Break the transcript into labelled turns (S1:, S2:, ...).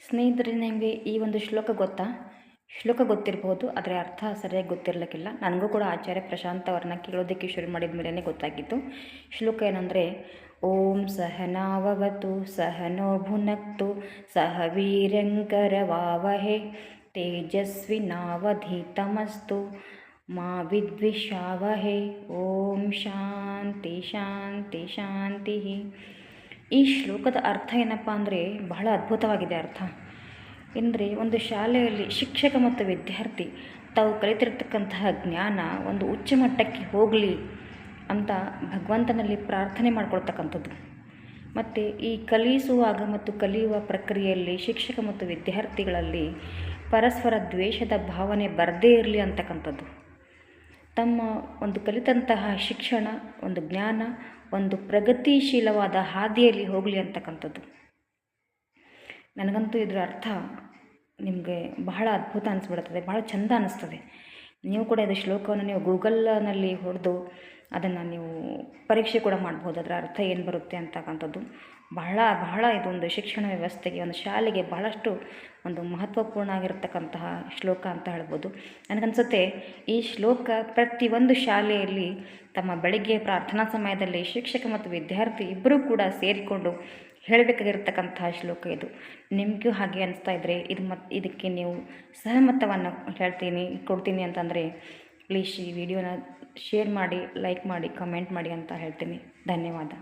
S1: ಸ್ನೇಹಿತರೆ, ನಿಮಗೆ ಈ ಒಂದು ಶ್ಲೋಕ ಗೊತ್ತಾ? ಶ್ಲೋಕ ಗೊತ್ತಿರ್ಬೋದು, ಆದರೆ ಅರ್ಥ ಸರಿಯಾಗಿ ಗೊತ್ತಿರಲಿಕ್ಕಿಲ್ಲ. ನನಗೂ ಕೂಡ ಆಚಾರ್ಯ ಪ್ರಶಾಂತ್ ಅವ್ರನ್ನ ಕೇಳೋದಕ್ಕೆ ಶುರು ಮಾಡಿದ ಮೇಲೆ ಗೊತ್ತಾಗಿತ್ತು. ಶ್ಲೋಕ ಏನಂದರೆ, ಓಂ ಸಹನಾವವತು ಸಹನೋ ಭುನಕ್ತು ಸಹ ವೀರ್ಯಂಕರವಾವಹೆ ತೇಜಸ್ವಿನಾವಧೀತಮಸ್ತು ಮಾ ವಿದ್ವಿಷಾವಹೆ. ಓಂ ಶಾಂತಿ ಶಾಂತಿ ಶಾಂತಿ. ಈ ಶ್ಲೋಕದ ಅರ್ಥ ಏನಪ್ಪ ಅಂದರೆ ಬಹಳ ಅದ್ಭುತವಾಗಿದೆ ಅರ್ಥ. ಅಂದರೆ ಒಂದು ಶಾಲೆಯಲ್ಲಿ ಶಿಕ್ಷಕ ಮತ್ತು ವಿದ್ಯಾರ್ಥಿ ತಾವು ಕಲಿತಿರ್ತಕ್ಕಂತಹ ಜ್ಞಾನ ಒಂದು ಉಚ್ಚ ಮಟ್ಟಕ್ಕೆ ಹೋಗಲಿ ಅಂತ ಭಗವಂತನಲ್ಲಿ ಪ್ರಾರ್ಥನೆ ಮಾಡ್ಕೊಳ್ತಕ್ಕಂಥದ್ದು. ಮತ್ತು ಈ ಕಲಿಸುವಾಗ ಮತ್ತು ಕಲಿಯುವ ಪ್ರಕ್ರಿಯೆಯಲ್ಲಿ ಶಿಕ್ಷಕ ಮತ್ತು ವಿದ್ಯಾರ್ಥಿಗಳಲ್ಲಿ ಪರಸ್ಪರ ದ್ವೇಷದ ಭಾವನೆ ಬರದೇ ಇರಲಿ ಅಂತಕ್ಕಂಥದ್ದು. ತಮ್ಮ ಒಂದು ಕಲಿತಂತಹ ಶಿಕ್ಷಣ, ಒಂದು ಜ್ಞಾನ ಒಂದು ಪ್ರಗತಿಶೀಲವಾದ ಹಾದಿಯಲ್ಲಿ ಹೋಗಲಿ ಅಂತಕ್ಕಂಥದ್ದು. ನನಗಂತೂ ಇದರ ಅರ್ಥ ನಿಮಗೆ ಬಹಳ ಅದ್ಭುತ ಅನಿಸ್ಬಿಡುತ್ತದೆ, ಬಹಳ ಚೆಂದ ಅನ್ನಿಸ್ತದೆ. ನೀವು ಕೂಡ ಇದು ಶ್ಲೋಕವನ್ನು ನೀವು ಗೂಗಲ್ನಲ್ಲಿ ಹೊಡೆದು ಅದನ್ನು ನೀವು ಪರೀಕ್ಷೆ ಕೂಡ ಮಾಡ್ಬೋದು, ಅದರ ಅರ್ಥ ಏನು ಬರುತ್ತೆ ಅಂತಕ್ಕಂಥದ್ದು. ಬಹಳ ಇದೊಂದು ಶಿಕ್ಷಣ ವ್ಯವಸ್ಥೆಗೆ, ಒಂದು ಶಾಲೆಗೆ ಬಹಳಷ್ಟು ಒಂದು ಮಹತ್ವಪೂರ್ಣ ಆಗಿರತಕ್ಕಂತಹ ಶ್ಲೋಕ ಅಂತ ಹೇಳ್ಬೋದು. ನನಗನ್ಸುತ್ತೆ ಈ ಶ್ಲೋಕ ಪ್ರತಿಯೊಂದು ಶಾಲೆಯಲ್ಲಿ ತಮ್ಮ ಬೆಳಗ್ಗೆ ಪ್ರಾರ್ಥನಾ ಸಮಯದಲ್ಲಿ ಶಿಕ್ಷಕ ಮತ್ತು ವಿದ್ಯಾರ್ಥಿ ಇಬ್ಬರೂ ಕೂಡ ಸೇರಿಕೊಂಡು ಹೇಳಬೇಕಾಗಿರ್ತಕ್ಕಂತಹ ಶ್ಲೋಕ ಇದು. ನಿಮಗೂ ಹಾಗೆ ಅನಿಸ್ತಾ ಇದ್ದರೆ ಇದಕ್ಕೆ ನೀವು ಸಹಮತವನ್ನು ಕೊಡ್ತೀನಿ ಅಂತಂದರೆ ಪ್ಲೀಸ್ ಈ ವಿಡಿಯೋನ ಶೇರ್ ಮಾಡಿ, ಲೈಕ್ ಮಾಡಿ, ಕಮೆಂಟ್ ಮಾಡಿ ಅಂತ ಹೇಳ್ತೀನಿ. ಧನ್ಯವಾದ.